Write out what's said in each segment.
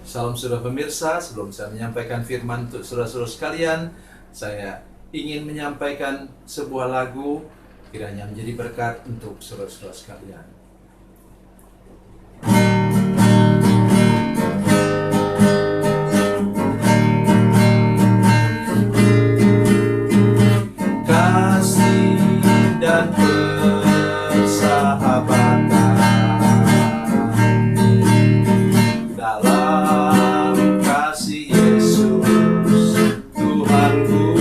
Salam saudara pemirsa, sebelum saya menyampaikan firman untuk saudara-saudara sekalian, saya ingin menyampaikan sebuah lagu kiranya menjadi berkat untuk saudara-saudara sekalian. Kasih dan persahabatan dalam kasih Yesus Tuhanku,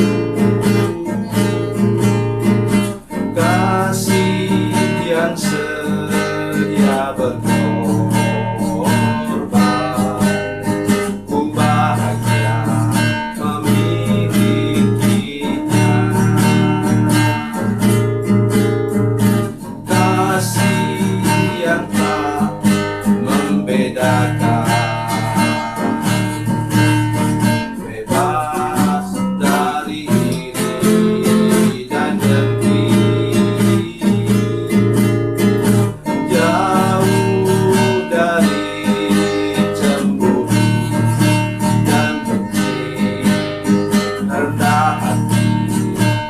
kasih yang sedia berkorban, ku bahagia memilikinya. Kasih yang tak membedakan, bebas dari iri dan dengki, jauh dari cemburu dan benci, rendah hati,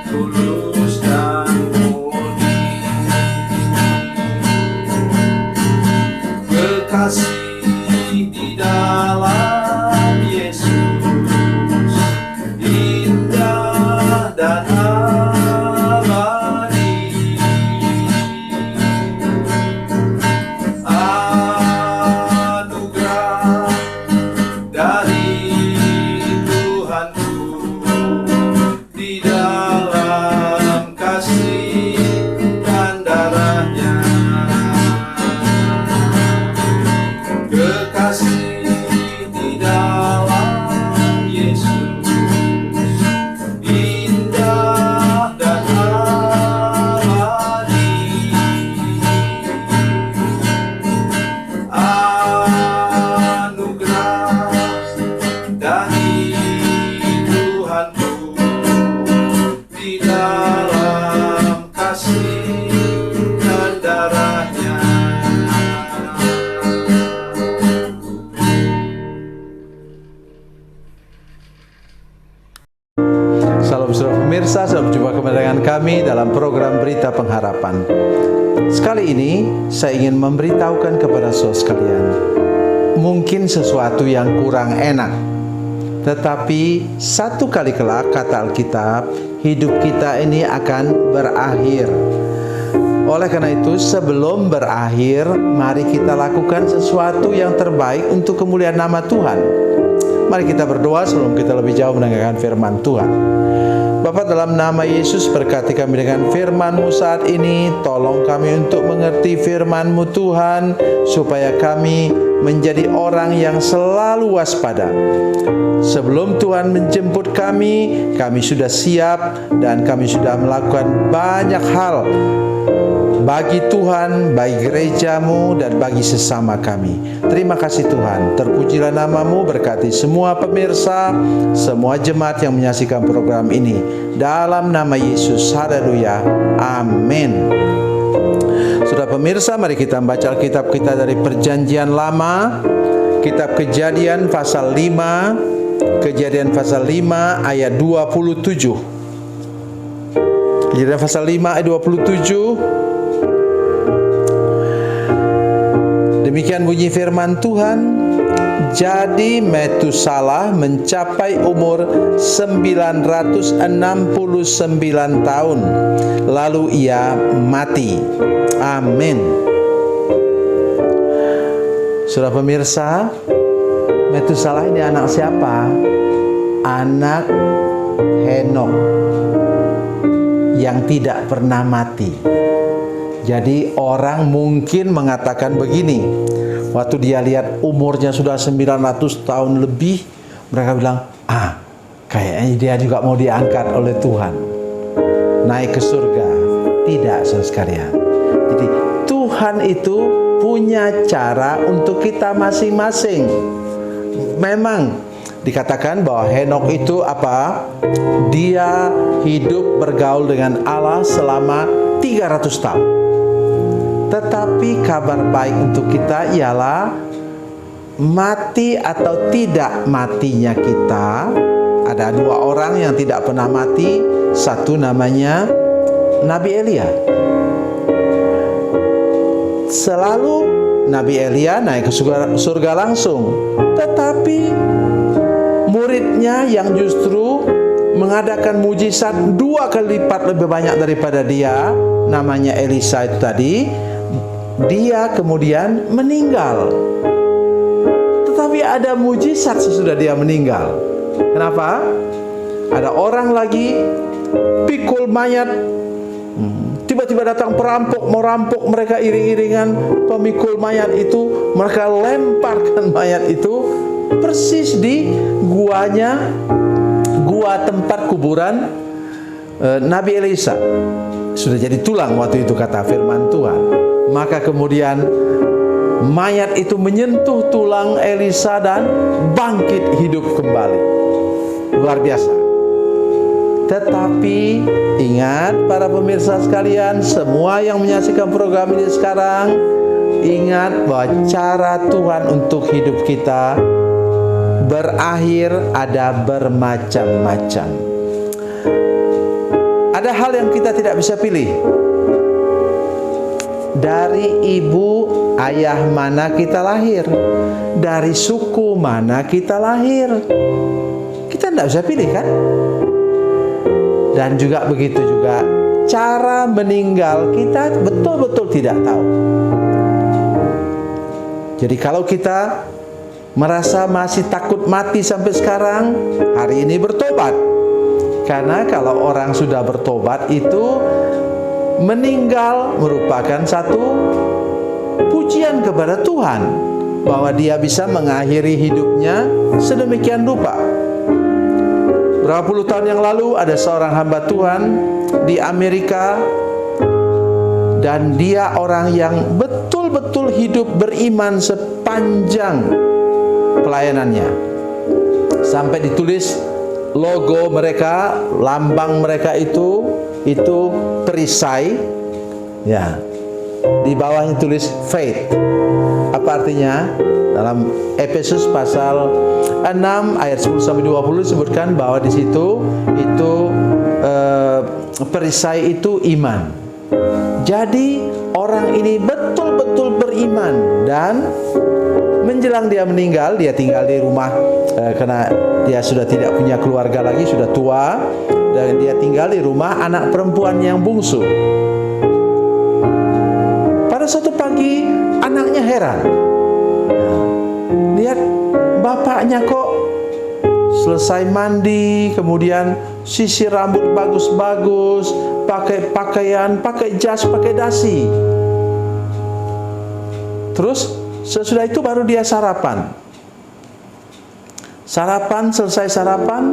tulus dan murni. Kekasih di dalam Yesus indah dan abadi. Anugerah dari Tuhanku di dalam kasih dan darahnya. Kekasih di dalam Yesus indah dan abadi. Anugerah dari Tuhanku di dalam kasih dan darahnya. Salam saudara pemirsa, selamat berjumpa kembali dengan kami dalam program Berita Pengharapan. Sekali ini saya ingin memberitahukan kepada saudara sekalian, mungkin sesuatu yang kurang enak, tetapi satu kali kelak, kata Alkitab, hidup kita ini akan berakhir. Oleh karena itu, sebelum berakhir, mari kita lakukan sesuatu yang terbaik untuk kemuliaan nama Tuhan. Mari kita berdoa sebelum kita lebih jauh mendengarkan firman Tuhan. Bapa, dalam nama Yesus, berkati kami dengan firman-Mu saat ini. Tolong kami untuk mengerti firman-Mu Tuhan, supaya kami menjadi orang yang selalu waspada. Sebelum Tuhan menjemput kami sudah siap dan kami sudah melakukan banyak hal bagi Tuhan, bagi gereja-Mu, dan bagi sesama kami. Terima kasih Tuhan. Terpujilah nama-Mu, berkati semua pemirsa, semua jemaat yang menyaksikan program ini. Dalam nama Yesus, haleluya, amin. Saudara pemirsa, mari kita membaca Alkitab kita dari Perjanjian Lama, Kitab Kejadian pasal 5, Kejadian pasal 5 ayat 27. Kejadian pasal 5 ayat 27. Demikian bunyi firman Tuhan. Jadi Metusalah mencapai umur 969 tahun, lalu ia mati. Amin. Saudara pemirsa, Metusalah ini anak siapa? Anak Henokh yang tidak pernah mati. Jadi orang mungkin mengatakan begini, waktu dia lihat umurnya sudah 900 tahun lebih, mereka bilang, kayaknya dia juga mau diangkat oleh Tuhan, naik ke surga. Tidak, saudara sekalian. Jadi Tuhan itu punya cara untuk kita masing-masing. Memang dikatakan bahwa Henokh itu apa? Dia hidup bergaul dengan Allah selama 300 tahun. Tetapi kabar baik untuk kita ialah mati atau tidak matinya kita, ada dua orang yang tidak pernah mati. Satu namanya Nabi Elia. Selalu Nabi Elia naik ke surga langsung, tetapi muridnya yang justru mengadakan mujizat 2 kali lipat lebih banyak daripada dia, namanya Elisa itu tadi, dia kemudian meninggal. Tetapi ada mujizat sesudah dia meninggal. Kenapa? Ada orang lagi pikul mayat, tiba-tiba datang perampok, mau rampok mereka iring-iringan pemikul mayat itu, mereka lemparkan mayat itu persis di gua tempat kuburan Nabi Elisa. Sudah jadi tulang waktu itu, kata firman Tuhan. Maka kemudian mayat itu menyentuh tulang Elisa dan bangkit hidup kembali. Luar biasa. Tetapi ingat para pemirsa sekalian, semua yang menyaksikan program ini sekarang, ingat bahwa cara Tuhan untuk hidup kita berakhir ada bermacam-macam. Ada hal yang kita tidak bisa pilih. Dari ibu ayah mana kita lahir, dari suku mana kita lahir, kita tidak bisa pilih, kan? Dan juga begitu juga cara meninggal kita betul-betul tidak tahu. Jadi kalau kita merasa masih takut mati sampai sekarang, hari ini bertobat. Karena kalau orang sudah bertobat itu meninggal merupakan satu pujian kepada Tuhan, bahwa dia bisa mengakhiri hidupnya sedemikian rupa. Berapa puluh tahun yang lalu ada seorang hamba Tuhan di Amerika, dan dia orang yang betul-betul hidup beriman sepanjang pelayanannya, sampai ditulis logo mereka, lambang mereka itu perisai, ya, di bawahnya tulis faith. Apa artinya? Dalam Efesus pasal 6 ayat 10 sampai 20 disebutkan bahwa di situ itu perisai itu iman. Jadi orang ini betul-betul beriman, dan menjelang dia meninggal, dia tinggal di rumah karena dia sudah tidak punya keluarga lagi, sudah tua, dan dia tinggal di rumah anak perempuan yang bungsu. Pada suatu pagi anaknya heran, lihat bapaknya kok selesai mandi, kemudian sisir rambut bagus-bagus, pakai pakaian, pakai jas, pakai dasi. Terus sesudah itu baru dia sarapan. Selesai sarapan,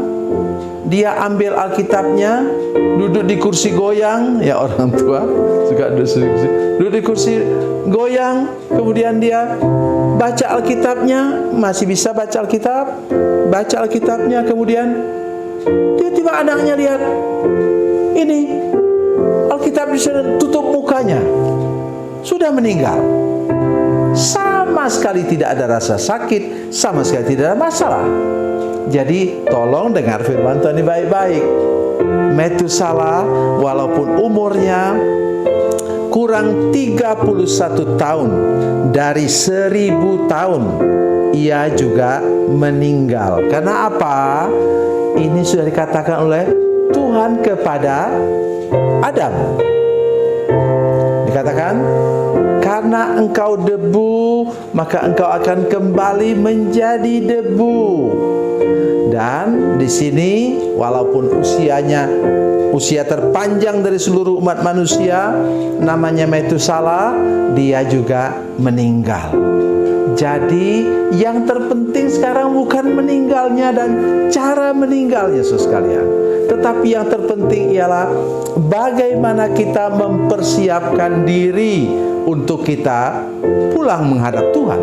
dia ambil Alkitabnya, duduk di kursi goyang, ya orang tua suka duduk di kursi goyang, kemudian dia baca Alkitabnya, masih bisa baca Alkitabnya, kemudian tiba-tiba anaknya lihat, ini Alkitab sudah tutup mukanya, sudah meninggal. Sama sekali tidak ada rasa sakit, sama sekali tidak ada masalah. Jadi tolong dengar firman Tuhan ini baik-baik. Metusalah walaupun umurnya kurang 31 tahun dari 1000 tahun, ia juga meninggal. Karena apa? Ini sudah dikatakan oleh Tuhan kepada Adam. Dikatakan, karena engkau debu, maka engkau akan kembali menjadi debu. Dan di sini walaupun usia terpanjang dari seluruh umat manusia, namanya Metusalah, dia juga meninggal. Jadi yang terpenting sekarang bukan meninggalnya dan cara meninggalnya, saudara sekalian, tetapi yang terpenting ialah bagaimana kita mempersiapkan diri untuk kita pulang menghadap Tuhan.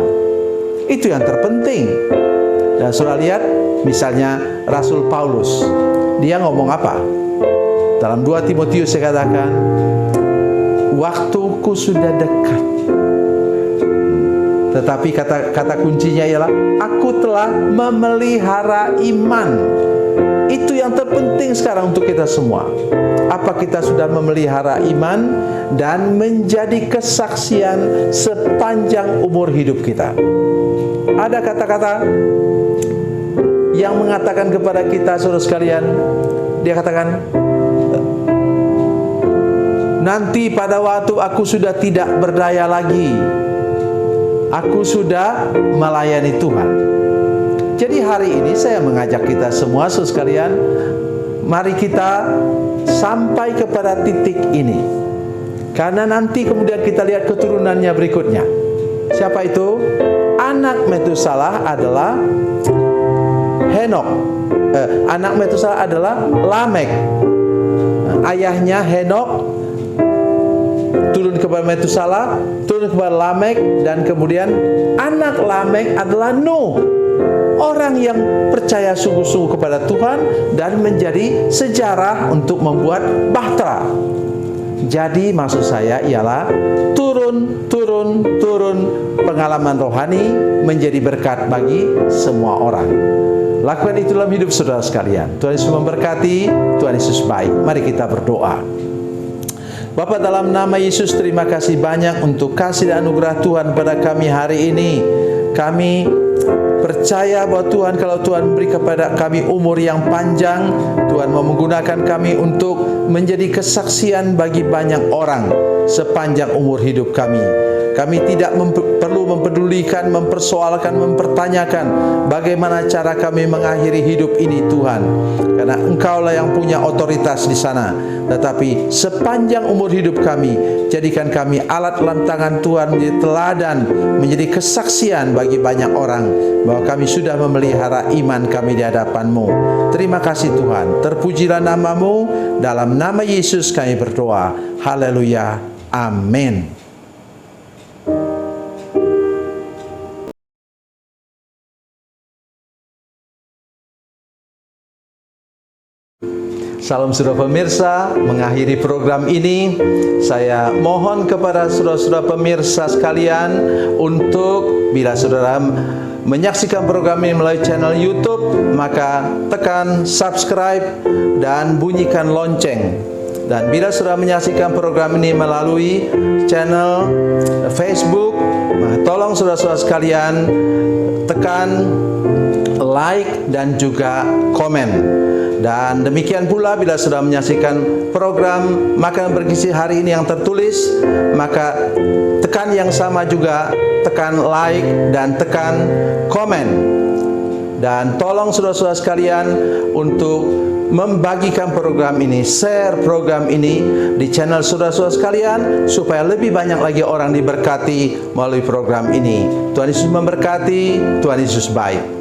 Itu yang terpenting. Dan saudara lihat, misalnya Rasul Paulus, dia ngomong apa? Dalam 2 Timotius saya katakan, waktuku sudah dekat. Tetapi kata kuncinya ialah aku telah memelihara iman. Itu yang terpenting sekarang untuk kita semua. Apa kita sudah memelihara iman dan menjadi kesaksian sepanjang umur hidup kita? Ada kata-kata yang mengatakan kepada kita, saudara sekalian, dia katakan, nanti pada waktu aku sudah tidak berdaya lagi, aku sudah melayani Tuhan. Jadi hari ini saya mengajak kita semua, saudara sekalian, mari kita sampai kepada titik ini. Karena nanti kemudian kita lihat keturunannya berikutnya. Siapa itu? Anak Metusalah adalah Henok. Anak Metusalah adalah Lamek. Ayahnya Henok turun kepada Metusalah, turun kepada Lamek, dan kemudian anak Lamek adalah Nuh. Orang yang percaya sungguh-sungguh kepada Tuhan dan menjadi sejarah untuk membuat bahtera. Jadi maksud saya ialah turun pengalaman rohani menjadi berkat bagi semua orang. Lakukan itu dalam hidup saudara sekalian. Tuhan Yesus memberkati, Tuhan Yesus baik. Mari kita berdoa. Bapa, dalam nama Yesus, terima kasih banyak untuk kasih dan anugerah Tuhan pada kami hari ini. Kami percaya bahwa Tuhan, kalau Tuhan memberi kepada kami umur yang panjang, Tuhan mau menggunakan kami untuk menjadi kesaksian bagi banyak orang sepanjang umur hidup kami. Kami tidak perlu mempedulikan, mempersoalkan, mempertanyakan bagaimana cara kami mengakhiri hidup ini, Tuhan. Karena Engkaulah yang punya otoritas di sana. Tetapi sepanjang umur hidup kami, jadikan kami alat dalam tangan Tuhan, menjadi teladan, menjadi kesaksian bagi banyak orang bahwa kami sudah memelihara iman kami di hadapan-Mu. Terima kasih Tuhan. Terpujilah nama-Mu. Dalam nama Yesus kami berdoa. Haleluya. Amin. Salam saudara pemirsa, mengakhiri program ini saya mohon kepada saudara-saudara pemirsa sekalian untuk bila saudara menyaksikan program ini melalui channel YouTube, maka tekan subscribe dan bunyikan lonceng. Dan bila saudara menyaksikan program ini melalui channel Facebook, maka tolong saudara-saudara sekalian tekan like dan juga komen. Dan demikian pula bila sudah menyaksikan program Makanan Bergizi hari ini yang tertulis, maka tekan yang sama juga, tekan like dan tekan komen. Dan tolong saudara-saudara sekalian untuk membagikan program ini, share program ini di channel saudara-saudara sekalian, supaya lebih banyak lagi orang diberkati melalui program ini. Tuhan Yesus memberkati, Tuhan Yesus baik.